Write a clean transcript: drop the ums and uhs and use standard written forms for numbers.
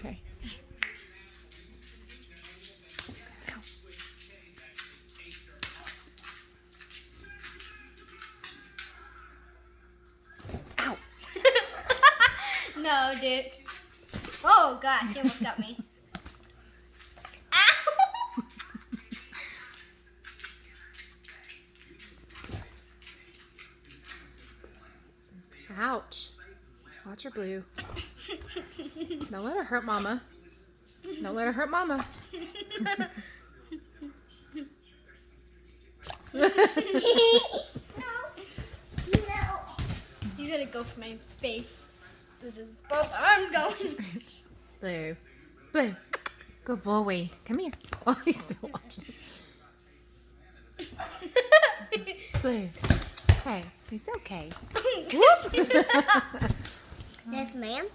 Okay. Ow. No, dude. Oh gosh, he almost got me. Ow! Ouch. Watch her, Blue. Don't let her hurt Mama. Don't let her hurt Mama. He's gonna go for my face. This is both arms going. Blue. Blue. Good boy. Come here. Oh, he's still watching. Blue. Hey, it's okay. Yes, ma'am.